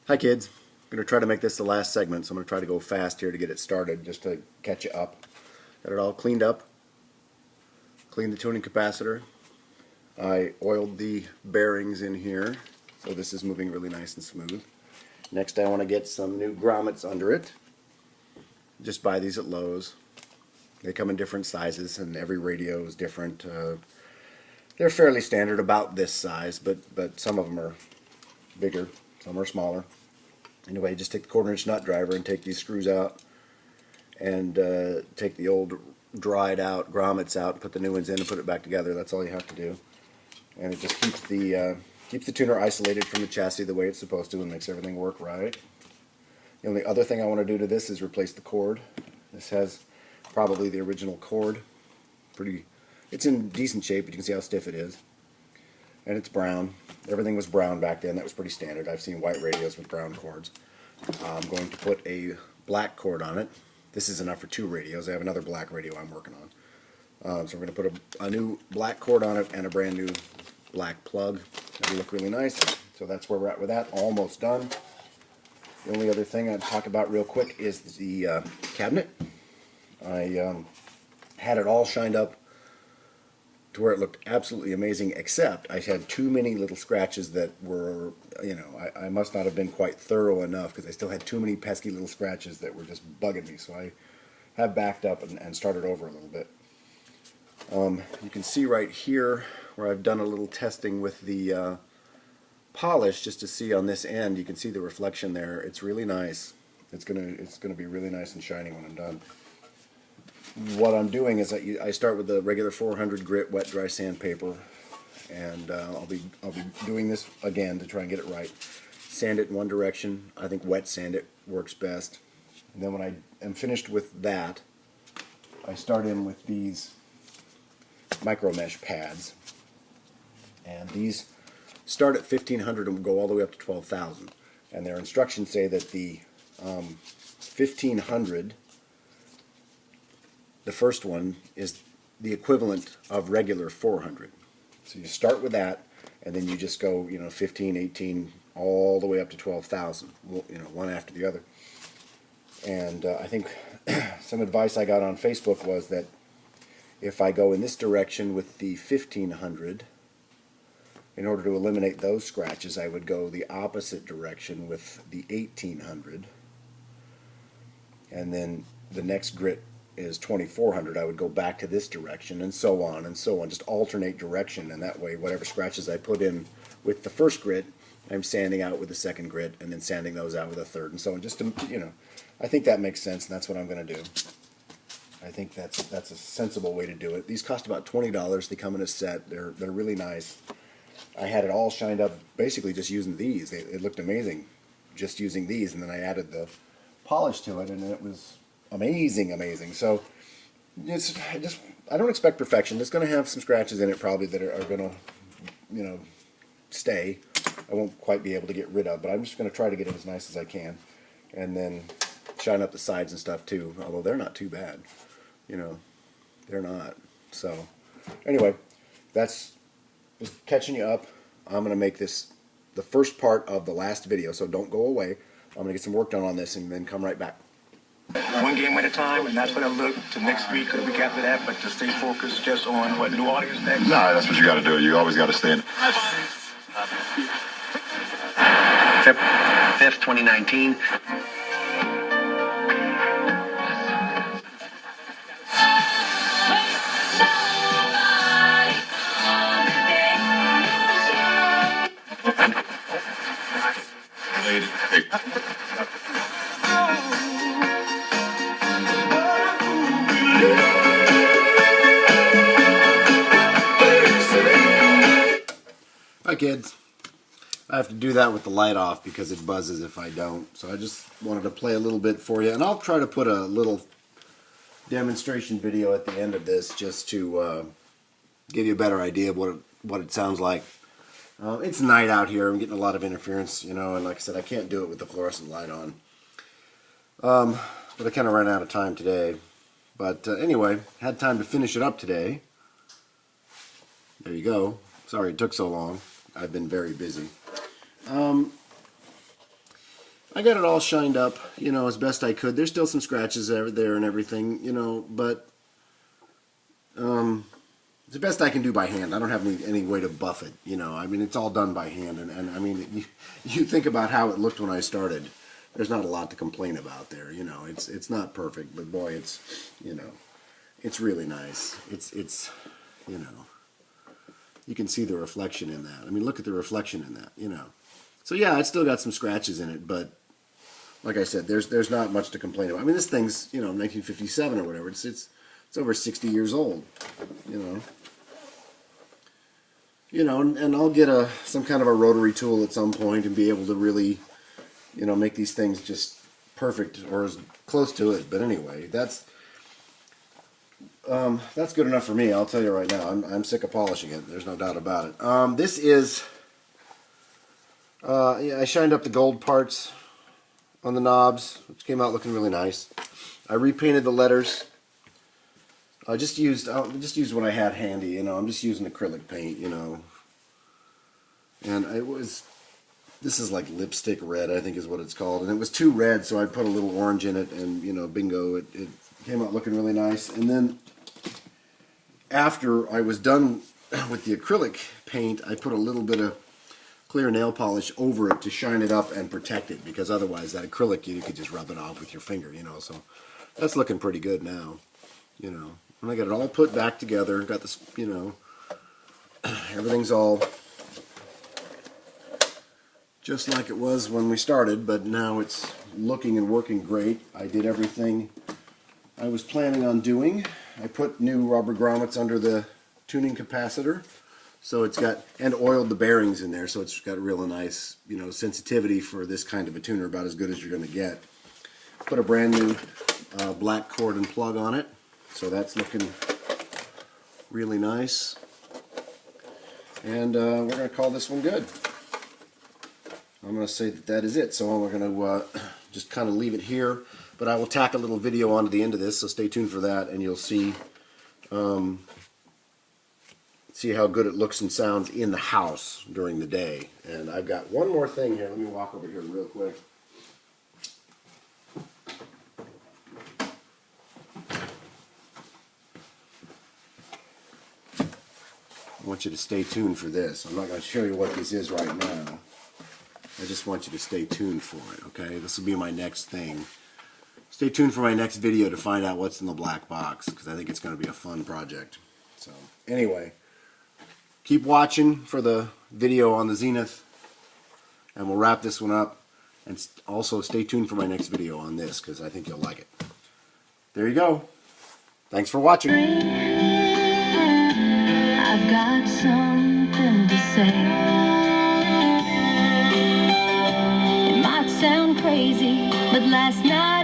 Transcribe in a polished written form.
Hi kids, I'm going to try to make this the last segment, so I'm going to try to go fast here to get it started, just to catch you up. Got it all cleaned up, cleaned the tuning capacitor. I oiled the bearings in here, so this is moving really nice and smooth. Next I want to get some new grommets under it. Just buy these at Lowe's. They come in different sizes and every radio is different. They're fairly standard, about this size, but some of them are bigger, some are smaller. Anyway, just take the 1/4-inch nut driver and take these screws out and take the old dried out grommets out, put the new ones in and put it back together. That's all you have to do. And it just keeps the tuner isolated from the chassis the way it's supposed to and makes everything work right. The only other thing I want to do to this is replace the cord. This has probably the original cord. It's in decent shape, but you can see how stiff it is. And it's brown. Everything was brown back then. That was pretty standard. I've seen white radios with brown cords. I'm going to put a black cord on it. This is enough for 2 radios. I have another black radio I'm working on. So we're going to put a new black cord on it and a brand new black plug. That'll look really nice. So that's where we're at with that. Almost done. The only other thing I'd talk about real quick is the cabinet. I had it all shined up to where it looked absolutely amazing, except I had too many little scratches that were, I must not have been quite thorough enough, because I still had too many pesky little scratches that were just bugging me. So I have backed up and started over a little bit. You can see right here where I've done a little testing with the polish, just to see on this end. You can see the reflection there. It's really nice. It's gonna be really nice and shiny when I'm done. What I'm doing is I start with the regular 400 grit wet dry sandpaper, and I'll be doing this again to try and get it right. Sand it in one direction. I think wet sand it works best. And then when I am finished with that, I start in with these micro mesh pads, and these start at 1500 and go all the way up to 12,000. And their instructions say that the 1500, the first one, is the equivalent of regular 400. So you start with that, and then you just go, 15, 18, all the way up to 12,000. One after the other. And I think some advice I got on Facebook was that if I go in this direction with the 1500, in order to eliminate those scratches, I would go the opposite direction with the 1800. And then the next grit is 2400. I would go back to this direction, and so on and so on. Just alternate direction, and that way whatever scratches I put in with the first grit, I'm sanding out with the second grit, and then sanding those out with a third, and so on. Just to, I think that makes sense, and that's what I'm going to do. I think that's a sensible way to do it. These cost about $20. They come in a set. They're really nice. I had it all shined up basically just using these. It looked amazing just using these, and then I added the polish to it, and it was amazing. So I don't expect perfection. It's going to have some scratches in it probably that are going to stay. I won't quite be able to get rid of, but I'm just going to try to get it as nice as I can, and then shine up the sides and stuff too, although they're not too bad. They're not. So anyway, that's just catching you up. I'm going to make this the first part of the last video, so don't go away. I'm going to get some work done on this and then come right back. One game at a time, and that's what I look to next week or the week after that, but to stay focused just on what New Orleans next. No, that's what you got to do. You always got to stay in. 5th, 2019. Hi kids. I have to do that with the light off because it buzzes if I don't. So I just wanted to play a little bit for you, and I'll try to put a little demonstration video at the end of this just to give you a better idea of what it sounds like. It's night out here. I'm getting a lot of interference, and like I said, I can't do it with the fluorescent light on. But I kind of ran out of time today. But anyway, had time to finish it up today. There you go. Sorry it took so long. I've been very busy. I got it all shined up, you know, as best I could. There's still some scratches there and everything, you know, but it's the best I can do by hand. I don't have any way to buff it, you know. I mean, it's all done by hand, and I mean, you think about how it looked when I started. There's not a lot to complain about there, you know. It's not perfect, but boy, it's, you know, it's really nice. It's you know, you can see the reflection in that. I mean, look at the reflection in that, you know. So yeah, it's still got some scratches in it, but like I said, there's not much to complain about. I mean, this thing's, you know, 1957 or whatever. It's over 60 years old, you know. You know, and I'll get some kind of a rotary tool at some point and be able to really, you know, make these things just perfect or as close to it. But anyway, that's good enough for me. I'll tell you right now. I'm sick of polishing it. There's no doubt about it. This is yeah, I shined up the gold parts on the knobs, which came out looking really nice. I repainted the letters. I just used what I had handy, you know. I'm just using acrylic paint, you know. And this is like lipstick red, I think is what it's called. And it was too red, so I put a little orange in it, and, you know, bingo, it came out looking really nice. And then after I was done with the acrylic paint, I put a little bit of clear nail polish over it to shine it up and protect it, because otherwise that acrylic, you could just rub it off with your finger, you know. So that's looking pretty good now, you know. And I got it all put back together, got this, you know, everything's all just like it was when we started, but now it's looking and working great. I did everything I was planning on doing. I put new rubber grommets under the tuning capacitor, so it's got, and oiled the bearings in there, so it's got real nice, you know, sensitivity for this kind of a tuner, about as good as you're going to get. Put a brand new black cord and plug on it. So that's looking really nice. And we're going to call this one good. I'm going to say that is it. So we're going to just kind of leave it here. But I will tack a little video onto the end of this, so stay tuned for that, and you'll see see how good it looks and sounds in the house during the day. And I've got one more thing here. Let me walk over here real quick. I want you to stay tuned for this. I'm not going to show you what this is right now. I just want you to stay tuned for it, okay? This will be my next thing. Stay tuned for my next video to find out what's in the black box, because I think it's going to be a fun project. So, anyway, keep watching for the video on the Zenith, and we'll wrap this one up. And also stay tuned for my next video on this, because I think you'll like it. There you go. Thanks for watching. I've got something to say. It might sound crazy, but last night